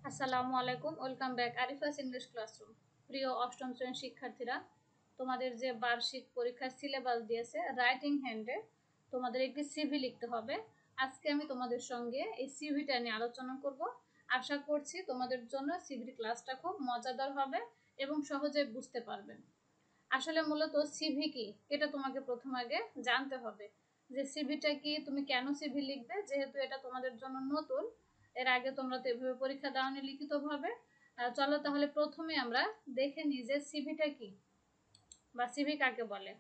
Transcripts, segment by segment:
আসসালামু আলাইকুম, welcome back Arifa's English classroom. প্রিয় অষ্টম শ্রেণীর শিক্ষার্থীরা, তোমাদের যে বার্ষিক পরীক্ষার সিলেবাস দিয়েছে রাইটিং হ্যান্ডে তোমাদের একটি সিভি লিখতে হবে। আজকে আমি তোমাদের সঙ্গে এই সিভিটা নিয়ে আলোচনা করব। আশা করছি তোমাদের জন্য সিভির ক্লাসটা খুব মজাদার হবে এবং সহজে বুঝতে পারবেন। আসলে মূলত সিভি কি এটা তোমাকে প্রথম আগে জানতে হবে, যে সিভিটা কি, তুমি কেন সিভি লিখবে, যেহেতু এটা তোমাদের জন্য নতুন। এর আগে তোমরা তো এভাবে পরীক্ষা দাওনি লিখিতভাবে। চলো তাহলে প্রথমে আমরা দেখে নিই যে সিভিটা কি বা সিভি কাকে বলে।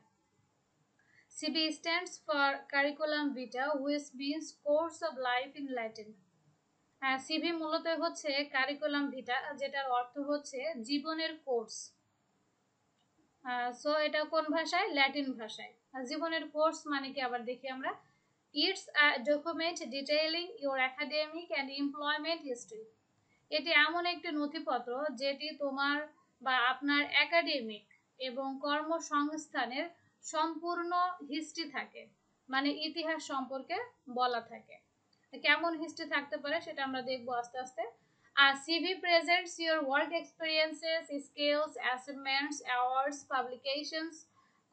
CV stands for curriculum Vita, which means course of life in Latin. CV মূলত হচ্ছে কারিকুলাম ভিটা, যেটার অর্থ হচ্ছে জীবনের কোর্স। সো এটা কোন ভাষায়? ল্যাটিন ভাষায়। জীবনের কোর্স মানে কি আবার দেখি আমরা। It's a document detailing your academic and employment history. এটি এমন একটি নথিপত্র যেটি তোমার বা আপনার একাডেমিক এবং কর্মসংস্থানের সম্পূর্ণ হিস্ট্রি থাকে, মানে ইতিহাস সম্পর্কে বলা থাকে। কেমন হিস্ট্রি থাকতে পারে সেটা আমরা দেখবো আস্তে আস্তে। CV presents your work experiences, skills, achievements, awards, publications,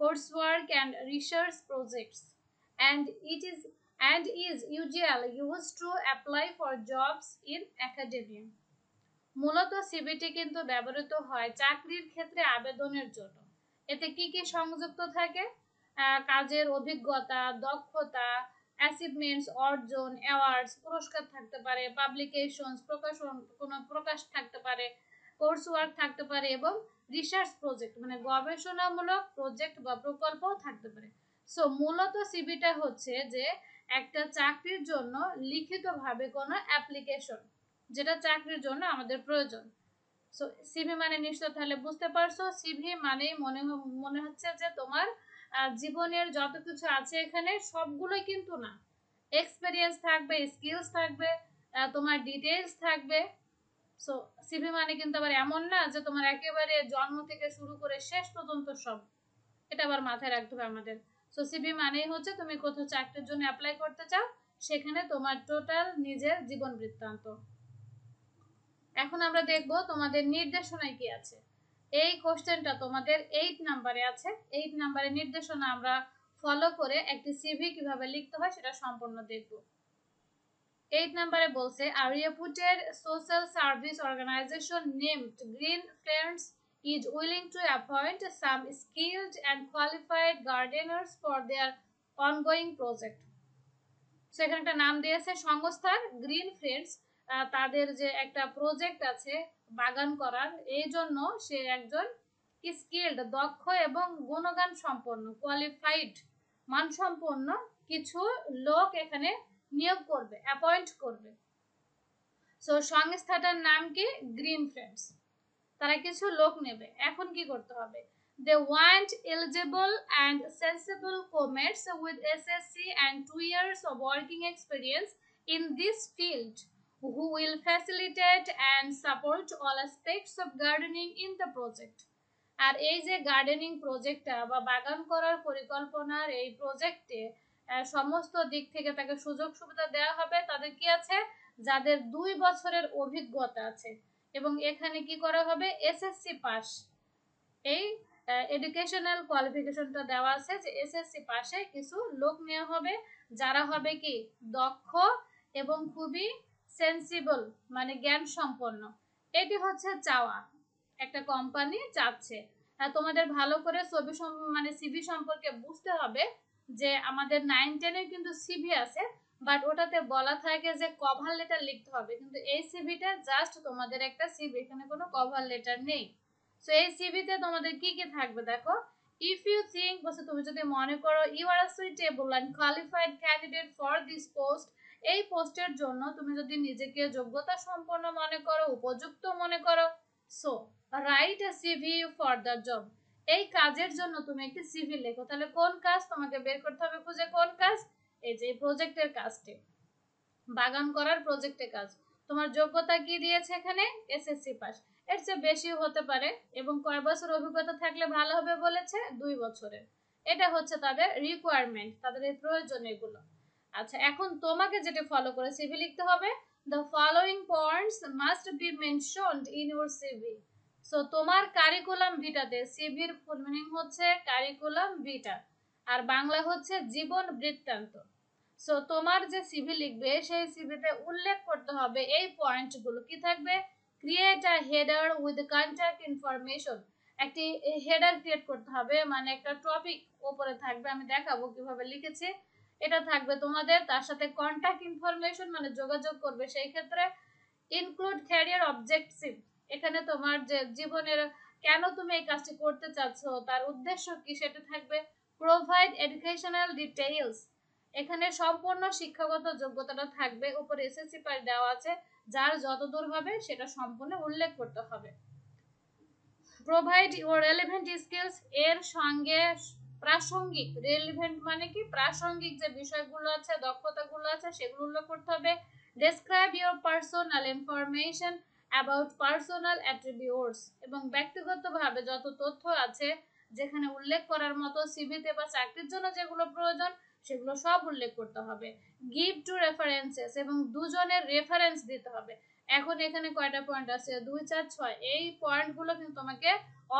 coursework, and research projects, and is usually used to apply for jobs in academia. মূলত সিভিটি কিন্তু ব্যবহৃত হয় চাকরির ক্ষেত্রে আবেদনের জন্য। এতে কি কি সংযুক্ত থাকে? কাজের অভিজ্ঞতা, দক্ষতা, অ্যাচিভমেন্টস, অর্জন, অ্যাওয়ার্ডস, পুরস্কার থাকতে পারে, পাবলিকেশনস, কোনো প্রকাশ থাকতে পারে, কোর্স ওয়ার্ক থাকতে পারে এবং রিসার্চ প্রজেক্ট মানে গবেষণামূলক প্রজেক্ট বা প্রকল্পও থাকতে পারে। সো মূলত সিভিটা হচ্ছে যে একটা চাকরির জন্য লিখিতভাবে কোনো অ্যাপ্লিকেশন, যেটা চাকরির জন্য আমাদের প্রয়োজন। সো সিভি মানে নিশ্চয় তাহলে বুঝতে পারছো, সিভি মানে মনে হচ্ছে যে তোমার জীবনের যত কিছু আছে এখানে সবগুলোই কিন্তু না, এক্সপেরিয়েন্স থাকবে, স্কিলস থাকবে, তোমার ডিটেইলস থাকবে। সো সিভি মানে কিন্তু আবার এমন না যে তোমার একেবারে জন্ম থেকে শুরু করে শেষ পর্যন্ত সব, এটা আবার মাথায় রাখতে হবে আমাদের। সো সিভি মানেই হচ্ছে তুমি কোথাও চাকরির জন্য অ্যাপ্লাই করতে চাও, সেখানে তোমার টোটাল নিজের জীবন বৃত্তান্ত। এখন আমরা দেখব তোমাদের নির্দেশনায় কি আছে। এই কোশ্চেনটা তোমাদের 8 নম্বরে আছে। 8 নম্বরের নির্দেশনা আমরা ফলো করে একটি সিভি কিভাবে লিখতে হয় সেটা সম্পূর্ণ দেখব। 8 নম্বরে বলছে, a reputed social service organization named Green Friends is willing to appoint some skilled and qualified gardeners for their ongoing project. সেখানে একটা নাম দিয়েছে সংস্থার গ্রিন ফ্রেন্ডস। তাদের যে একটা প্রজেক্ট আছে বাগান করার, এই জন্য সে একজন স্কিল্ড, দক্ষ এবং গুণগান সম্পন্ন, কোয়ালিফাইড, মানসম্পন্ন কিছু লোক এখানে নিয়োগ করবে, অ্যাপয়েন্ট করবে। সো সংস্থাটার নাম কি? Green friends. তারা কিছু লোক নেবে। এখন কি করতে হবে? They want eligible and sensible comrades with SSC and 2 years of working experience in this field who will facilitate and support all aspects of gardening in the project. আর এই যে গার্ডেনিং প্রজেক্টটা বা বাগান করার পরিকল্পনার এই প্রজেক্টে সমস্ত দিক থেকে তাকে সুযোগ সুবিধা দেওয়া হবে। তাদের কি আছে? যাদের 2 বছরের অভিজ্ঞতা আছে এবং এখানে কি করা হবে? SSC pass. এই এডুকেশনাল কোয়ালিফিকেশনটা দেওয়া আছে যে এসএসসি পাশে কিছু লোক নেওয়া হবে, যারা হবে কি দক্ষ এবং খুবই সেন্সিবল মানে জ্ঞান সম্পন্ন। এটি হচ্ছে চাওয়া, একটা কোম্পানি চাচ্ছে। তোমাদের ভালো করে মানে সিভি সম্পর্কে বুঝতে হবে যে আমাদের 9-10 কিন্তু সিভি আছে, বাট ওটাতে বলা থাকে যে কভার লেটার লিখতে হবে, কিন্তু এই সিভিটা জাস্ট তোমাদের একটা সিভি, এখানে কোনো কভার লেটার নেই। সো এই সিভিতে তোমাদের কি কি থাকবে দেখো। ইফ ইউ থিঙ্ক, বলছে তুমি যদি মনে করো, you are a suitable and qualified candidate for this post, এই পোস্টের জন্য তুমি যদি নিজেকে যোগ্যতা সম্পন্ন মনে করো, উপযুক্ত মনে করো, so write a CV for the job. এই কাজের জন্য তুমি একটি সিভি লেখো। তাহলে কোন কাজ তোমাকে বের করতে হবে খুঁজে, কোন কাজ? এই যে প্রজেক্টের কাজটি, বাগান করার প্রজেক্টের কাজ। তোমার যোগ্যতা কি দিয়েছে এখানে? SSC pass. এর চেয়ে বেশিও হতে পারে এবং কয় বছর অভিজ্ঞতা থাকলে ভালো হবে বলেছে? 2 বছরের। এটা হচ্ছে তাদের রিকোয়ারমেন্ট, তাদের এই প্রয়োজন এগুলো। আচ্ছা, এখন তোমাকে যেটা ফলো করে সিভি লিখতে হবে, the following points must be mentioned in your CV. So তোমার কারিকুলাম ভিটাতে, সিভির ফুল মিনিং হচ্ছে কারিকুলাম ভিটা, আর বাংলা হচ্ছে জীবন বৃত্তান্ত। সো তোমার যে সিভি লিখবে সেই সিভিতে উল্লেখ করতে হবে এই পয়েন্টগুলো। কি থাকবে? Create a header with contact information. একটি হেডার ক্রিয়েট করতে হবে, মানে একটা টপিক উপরে থাকবে, আমি দেখাবো কিভাবে লিখেছি। এটা থাকবে তোমাদের, তার সাথে কন্ট্যাক্ট ইনফরমেশন মানে যোগাযোগ করবে। সেই ক্ষেত্রে ইনক্লুড ক্যারিয়ার অবজেক্টিভ, এখানে তোমার যে জীবনের কেন তুমি এই কাজটি করতে চাচ্ছ, তার উদ্দেশ্য কি সেটা থাকবে। প্রোভাইড এডুকেশনাল ডিটেইলস, এখানে সম্পূর্ণ শিক্ষাগত যোগ্যতাটা থাকবে। উপরে এসএসসি পাস দেওয়া আছে, যার যতদূর হবে সেটা সম্পূর্ণ উল্লেখ করতে হবে। প্রোভাইড ইউর রেলেভেন্ট স্কিলস, এর সঙ্গে প্রাসঙ্গিক, রেলেভেন্ট মানে কি প্রাসঙ্গিক যে বিষয়গুলো আছে, দক্ষতাগুলো আছে সেগুলো উল্লেখ করতে হবে। Describe your personal information about personal attributes, এবং ব্যক্তিগতভাবে যত তথ্য আছে যেখানে উল্লেখ করার মতো সিভিতে বা চাকরির জন্য যেগুলো প্রয়োজন সেগুলো সব উল্লেখ করতে হবে। গিভ টু রেফারেন্সেস, এবং দুজনের রেফারেন্স দিতে হবে। এখন এখানে কয়টা পয়েন্ট আছে? 2 4 6, এই পয়েন্টগুলো কিন্তু তোমাকে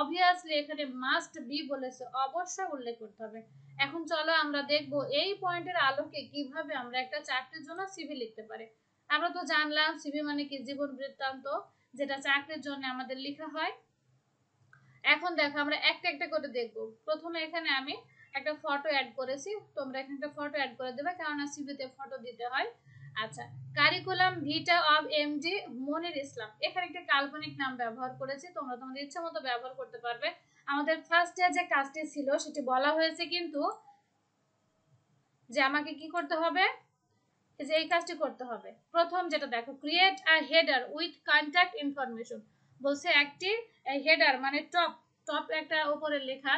অবভিয়াসলি এখানে মাস্ট বি বলেছে, অবশ্যই উল্লেখ করতে হবে। এখন চলো আমরা দেখব এই পয়েন্টের আলোকে কিভাবে আমরা একটা চাকরির জন্য সিভি লিখতে পারি। আমরা তো জানলাম সিভি মানে কি জীবন বৃত্তান্ত, যেটা চাকরির জন্য আমাদের লেখা হয়। এখন দেখো আমরা একটা একটা করে দেখব। প্রথমে এখানে আমি একটা ফটো অ্যাড করেছি, তোমরা এখানে একটা ফটো অ্যাড করে দেবে, কারণ সিভিতে ফটো দিতে হয়। আচ্ছা, কারিকুলাম ভিটা অফ এমডি মনির ইসলাম, এখানে একটা কাল্পনিক নাম ব্যবহার করেছি, তোমরা তোমাদের ইচ্ছা মতো ব্যবহার করতে পারবে। আমাদের ফার্স্ট ইয়ার যে কাজটি ছিল সেটি বলা হয়েছে কিন্তু যে আমাকে কি করতে হবে, যে এই কাজটি করতে হবে। প্রথম যেটা দেখো, create a header with contact information, বলছে একটি হেডার মানে টপ, টপ একটা উপরে লেখা,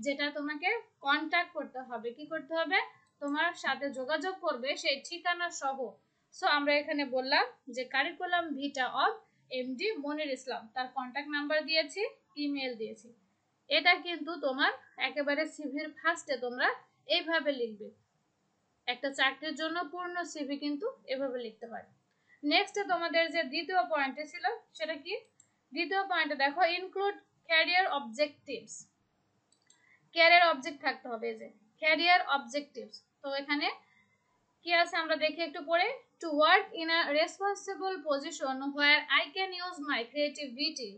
যেটা তোমাকে কন্ট্যাক্ট করতে হবে। কি করতে হবে? তোমার সাথে যোগাযোগ করবে সেই ঠিকানা সহ। সো আমরা এখানে বললাম যে কারিকুলাম ভিটা অফ এমডি মনির ইসলাম, তার কন্ট্যাক্ট নাম্বার দিয়েছি, ইমেল দিয়েছি। এটা কিন্তু তোমার একেবারে সিভির ফার্স্টে তোমরা এইভাবে লিখবে। একটা চাকরির জন্য পূর্ণ সিভি কিন্তু এভাবে লিখতে হয়। নেক্সট তোমাদের যে দ্বিতীয় পয়েন্টে ছিল সেটা কি? দ্বিতীয় পয়েন্টে দেখো, include career objectives. Career object থাকতে হবে, যে ক্যারিয়ার অবজেক্টিভস। তো এখানে কি আছে আমরা দেখি একটু পরে। To work in a responsible position where I can use my creativity,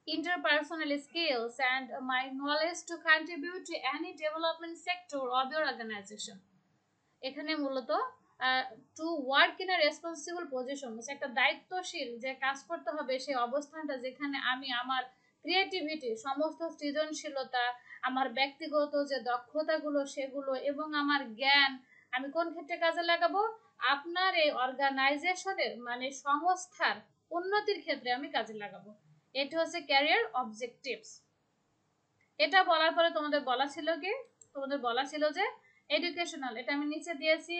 interpersonal skills and my knowledge to contribute to any development sector of your organization. এখানে মূলত to work in a responsible position, একটা দায়িত্বশীল যে কাজ করতে হবে সেই অবস্থানটা, যেখানে আমি আমার ক্রিয়েটিভিটি, সমস্ত সৃজনশীলতা, আমার ব্যক্তিগত যে দক্ষতাগুলো সেগুলো, এবং আমার জ্ঞান আমি কোন ক্ষেত্রে কাজে লাগাবো? আপনার এই অর্গানাইজেশনের মানে সংস্থার উন্নতির ক্ষেত্রে আমি কাজে লাগাবো। এটা হচ্ছে ক্যারিয়ার অবজেক্টিভস। এটা বলার পরে তোমাদের বলা ছিল কি? তোমাদের বলা ছিল যে এডুকেশনাল, এটা আমি নিচে দিয়েছি।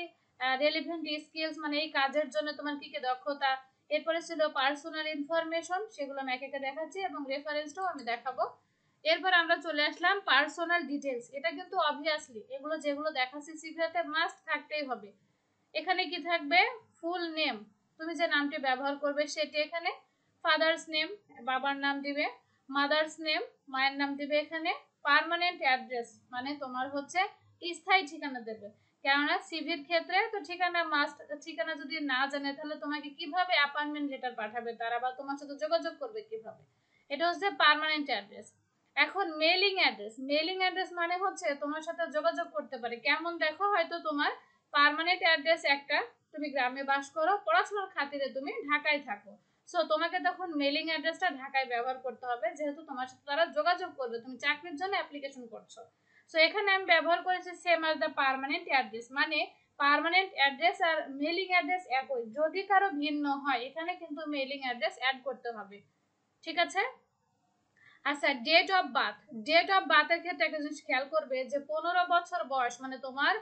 রেলিভেন্ট স্কিলস মানে এই কাজের জন্য তোমার কি কি দক্ষতা। এরপরে ছিল পার্সোনাল ইনফরমেশন, সেগুলো আমি একে একে দেখাচ্ছি এবং রেফারেন্সটাও আমি দেখাবো। এরপর আমরা চলে আসলাম পার্সোনাল ডিটেলস। এটা কিন্তু অবভিয়াসলি এগুলো যেগুলো দেখাচ্ছি সিভিতে মাস্ট থাকতেই হবে। এখানে কি থাকবে? ফুল নেম, তুমি যে নামটি ব্যবহার করবে সেটি এখানে। ফাদার্স নেম, বাবার নাম দিবে। মাদার্স নেম, মায়ের নাম দিবে এখানে। পার্মানেন্ট অ্যাড্রেস মানে তোমার হচ্ছে স্থায়ী ঠিকানা দেবে, কেননা সিভির ক্ষেত্রে তো ঠিকানা মাস্ট। ঠিকানা যদি না জানে তাহলে তোমাকে কিভাবে অ্যাপয়েন্টমেন্ট লেটার পাঠাবে তারা, বা তোমার সাথে যোগাযোগ করবে কিভাবে? এটা হচ্ছে পার্মানেন্ট অ্যাড্রেস। এখন মেইলিং অ্যাড্রেস, মেইলিং অ্যাড্রেস মানে হচ্ছে তোমার সাথে যোগাযোগ করতে পারে কেমন, দেখো হয়তো তোমার পার্মানেন্ট অ্যাড্রেস একটা, তুমি গ্রামে বাস করো, পড়াশোনার খাতিরে তুমি ঢাকায় থাকো। সো তোমাকে তখন মেইলিং অ্যাড্রেসটা ঢাকায় ব্যবহার করতে হবে, যেহেতু তোমার সাথে তারা যোগাযোগ করবে, তুমি চাকরির জন্য অ্যাপ্লিকেশন করছো। সো এখানে আমি ব্যবহার করেছি same as the permanent address, মানে পার্মানেন্ট অ্যাড্রেস আর মেইলিং অ্যাড্রেস একই, যদি কারো ভিন্ন হয় এখানে কিন্তু মেইলিং অ্যাড্রেস অ্যাড করতে হবে। ঠিক আছে? আচ্ছা, date of birth. Date of বার্থের ক্ষেত্রে একটা জিনিস খেয়াল করবে যে 15 বছর বয়স মানে তোমার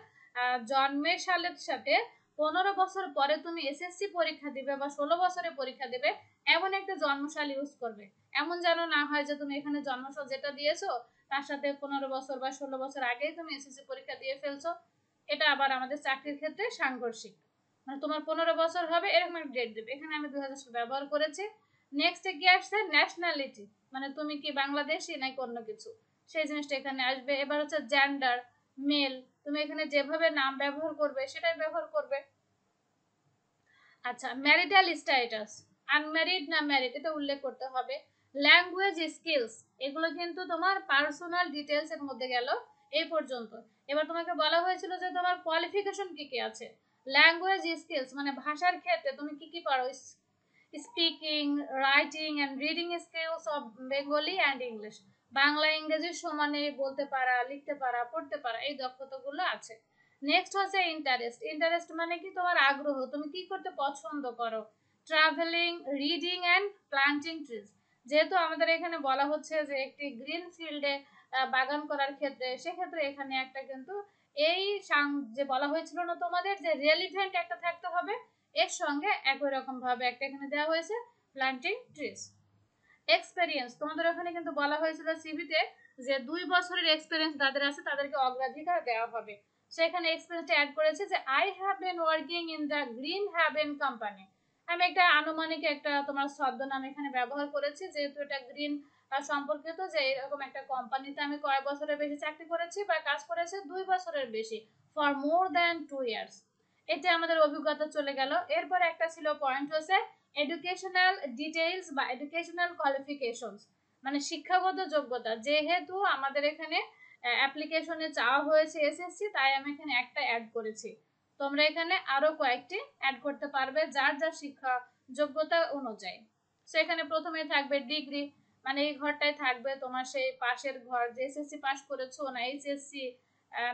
জন্মের সালের সাথে 15 বছর পরে তুমি এসএসসি পরীক্ষা দিবে বা 16 বছরে পরীক্ষা দিবে, এমন একটা জন্মসাল ইউজ করবে। এমন যেন না হয় যে তুমি এখানে জন্মসাল যেটা দিয়েছো তার সাথে 15 বছর বা 16 বছর আগেই তুমি এসএসসি পরীক্ষা দিয়ে ফেলছো। এটা আবার আমাদের চাকরির ক্ষেত্রে সাংঘর্ষিক। মানে তোমার 15 বছর হবে এরকম একটা ডেট দেবে। এখানে আমি 2000 সাল ব্যবহার করেছি। নেক্সটে কি আসছে, ন্যাশনালিটি, মানে তুমি কি বাংলাদেশি নাকি অন্য কিছু, সেই জিনিসটা এখানে আসবে। এবার হচ্ছে জেন্ডার, মেল, তুমি এখানে যেভাবে নাম ব্যবহার করবে সেটাই ব্যবহার করবে। আচ্ছা, ম্যারিটাল স্ট্যাটাস, আনম্যারিড না ম্যারিড এটা উল্লেখ করতে হবে। ল্যাঙ্গুয়েজ স্কিলস, এগুলো কিন্তু তোমার পার্সোনাল ডিটেলস এর মধ্যে গেল এই পর্যন্ত। এবার তোমাকে বলা হয়েছিল যে তোমার কোয়ালিফিকেশন কি কি আছে। ল্যাঙ্গুয়েজ স্কিলস মানে ভাষার ক্ষেত্রে তুমি কি কি পারো, speaking, writing and reading skills of Bengali and English, Bangla ইংরেজি সমানে বলতে পারা, লিখতে পারা, পড়তে পারা, এই দক্ষতাগুলো আছে। নেক্সট হচ্ছে ইন্টারেস্ট, ইন্টারেস্ট মানে কি তোমার আগ্রহ, তুমি কি করতে পছন্দ করো। Travelling, reading and planting trees, যেহেতু আমাদের এখানে বলা হচ্ছে যে একটি গ্রিন ফিল্ডে বাগান করার ক্ষেত্রে, সেক্ষেত্রে এখানে একটা কিন্তু এই যে বলা হয়েছিল না তোমাদের যে রেলিভেন্ট একটা থাকতে হবে, এর সঙ্গে একই রকম ভাবে একটা এখানে দেওয়া হয়েছে প্ল্যান্টিং ট্রিজ। এক্সপেরিয়েন্স, তোমাদের ওখানে কিন্তু বলা হয়েছিল সিভিতে যে 2 বছরের এক্সপেরিয়েন্স যাদের আছে তাদেরকে অগ্রাধিকার দেওয়া হবে। সেখানে এক্সপেরিয়েন্সটা অ্যাড করেছে যে I have been working in the Green Haven company. আমি একটা আনুমানিক একটা তোমার ছদ্মনাম এখানে ব্যবহার করেছি, যেহেতু এটা গ্রিন সম্পর্কিত, যে এরকম একটা কোম্পানিতে আমি কয় বছরের বেশি চাকরি করেছি বা কাজ করেছি, 2 বছরের বেশি, ফর মোর দ্যান 2 ইয়ার্স। এটা আমাদের অভিজ্ঞতা চলে গেল। এরপর একটা ছিল পয়েন্ট হচ্ছে এডুকেশনাল ডিটেইলস বা এডুকেশনাল কোয়ালিফিকেশনস, মানে শিক্ষাগত যোগ্যতা। যেহেতু আমাদের এখানে অ্যাপ্লিকেশনে চাওয়া হয়েছে এসএসসি, তাই আমি এখানে একটা অ্যাড করেছি। তোমরা এখানে আরো কয়েকটি অ্যাড করতে পারবে যার যার শিক্ষা যোগ্যতা অনুযায়ী। সো এখানে প্রথমে থাকবে ডিগ্রি, মানে এই ঘরটায় থাকবে তোমার সেই পাশের ঘর, যে এসএসসি পাস করেছো না এইচএসসি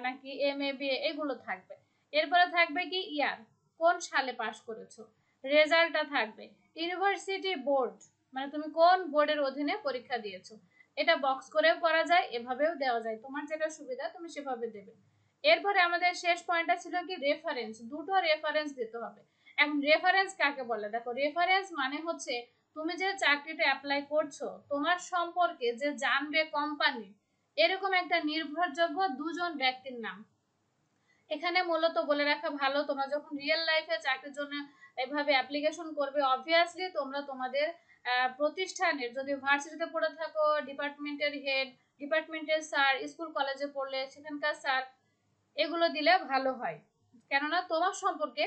নাকি এমএ বিএ, এগুলো থাকবে। এরপরে থাকবে কি ইয়ার, কোন সালে পাস করেছো। রেজাল্টটা থাকবে। ইউনিভার্সিটি বোর্ড, মানে তুমি কোন বোর্ডের অধীনে পরীক্ষা দিয়েছো। এটা বক্স করেও করা যায়, এভাবেও দেওয়া যায়, তোমার যেটা সুবিধা তুমি সেভাবে দেবে। এরপরে আমাদের শেষ পয়েন্টটা ছিল কি রেফারেন্স, দুটো রেফারেন্স দিতে হবে। এখন রেফারেন্স কাকে বলে, দেখো রেফারেন্স মানে হচ্ছে তুমি যে চাকরিটা অ্যাপ্লাই করছো তোমার সম্পর্কে যে জানবে কোম্পানি, এরকম একটা নির্ভরযোগ্য দুজন ব্যক্তির নাম। এখানে মূলত বলে রাখা ভালো, তোমরা যখন রিয়েল লাইফে চাকরির জন্য এভাবে অ্যাপ্লিকেশন করবে, অবভিয়াসলি তোমরা তোমাদের প্রতিষ্ঠানের, যদি ভার্সিটিতে পড়ে থাকো ডিপার্টমেন্টের হেড, ডিপার্টমেন্টের স্যার, স্কুল কলেজে পড়লে সেখানকার স্যার, এগুলো দিলে ভালো হয়। কেননা তোমার সম্পর্কে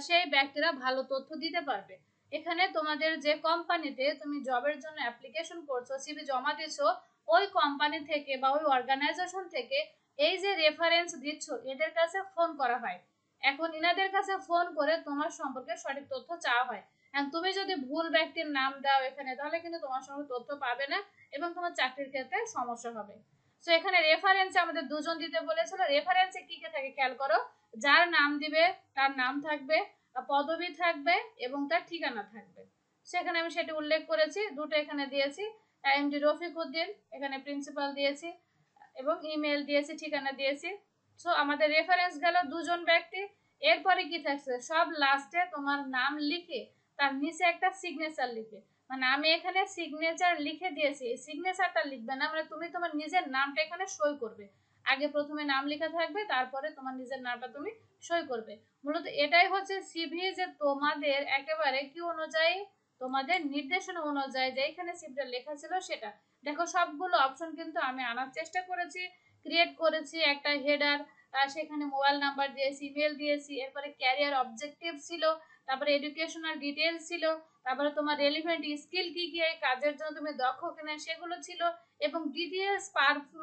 সেই ব্যক্তিরা ভালো তথ্য দিতে পারবে। এখানে তোমাদের যে কোম্পানিতে তুমি জবের জন্য অ্যাপ্লিকেশন করছো, সিভি জমা দিছো, ওই কোম্পানি থেকে বা ওই অর্গানাইজেশন থেকে এই যে রেফারেন্স দিচ্ছ এদের কাছে ফোন করা হয়। এখন ইনাদের কাছে ফোন করে তোমার সম্পর্কে সঠিক তথ্য চাওয়া হয়। তুমি যদি ভুল ব্যক্তির নাম দাও এখানে, তাহলে কিন্তু তোমার সঙ্গে তথ্য পাবে না এবং তোমার চাকরির ক্ষেত্রে সমস্যা হবে। সো এখানে রেফারেন্সে আমাদের দুজন দিতে বলেছিল। রেফারেন্সে কি কি থাকে খেয়াল করো, যার নাম দিবে তার নাম থাকবে, পদবি থাকবে এবং তার ঠিকানা থাকবে। সেখানে আমি সেটা উল্লেখ করেছি, দুটো এখানে দিয়েছি। এমডি রফিক উদ্দিন, এখানে প্রিন্সিপাল দিয়েছি এবং ইমেল দিয়েছি, ঠিকানা দিয়েছি। সো আমাদের রেফারেন্স গেল দুজন ব্যক্তি। এরপরে কি থাকছে, সব লাস্টে তোমার নাম লিখে তার নিচে একটা সিগনেচার লিখে, মানে আমি এখানে সিগনেচার লিখে দিয়েছি, এই সিগনেচারটা লিখবে না, মানে তুমি তোমার নিজের নামটা এখানে সই করবে। আগে প্রথমে নাম লেখা থাকবে, তারপরে তোমার নিজের নামটা তুমি সই করবে। মূলত এটাই হচ্ছে সিভি, যে তোমাদের একেবারে কি অনুযায়ী, তোমাদের নির্দেশনা অনুযায়ী যে এখানে সিভিটা লেখা ছিল সেটা। দেখো সবগুলো অপশন কিন্তু আমি আনার চেষ্টা করেছি, ক্রিয়েট করেছি একটা হেডার, সেখানে মোবাইল নাম্বার দিয়েছি, ইমেল দিয়েছি, এরপরে ক্যারিয়ার অবজেক্টিভ ছিল, তারপরে এডুকেশনাল ডিটেলস ছিল, তারপরে তোমার রেলিভেন্ট স্কিল কি কি, এই কাজের জন্য তুমি দক্ষ কিনা সেগুলো ছিল, এবং ডিটেলস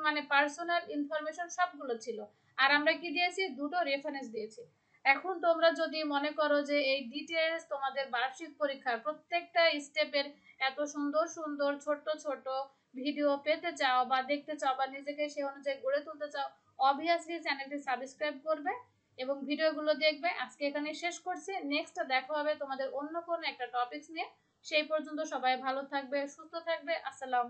মানে পার্সোনাল ইনফরমেশন সবগুলো ছিল। আর আমরা কি দিয়েছি, দুটো রেফারেন্স দিয়েছি। এখন তোমরা যদি মনে করো যে এই ডিটেলস তোমাদের বার্ষিক পরীক্ষার প্রত্যেকটা স্টেপের এত সুন্দর সুন্দর ছোট ছোট ভিডিও পেতে চাও বা দেখতে চাও বা নিজেকে সে অনুযায়ী গড়ে তুলতে চাও, অবভিয়াসলি চ্যানেলটি সাবস্ক্রাইব করবে এবং ভিডিওগুলো দেখবে। আজকে এখানে শেষ করছি, নেক্সট দেখা হবে তোমাদের অন্য কোনো একটা টপিকস নিয়ে। সেই পর্যন্ত সবাই ভালো থাকবে, সুস্থ থাকবে। আসসালাম।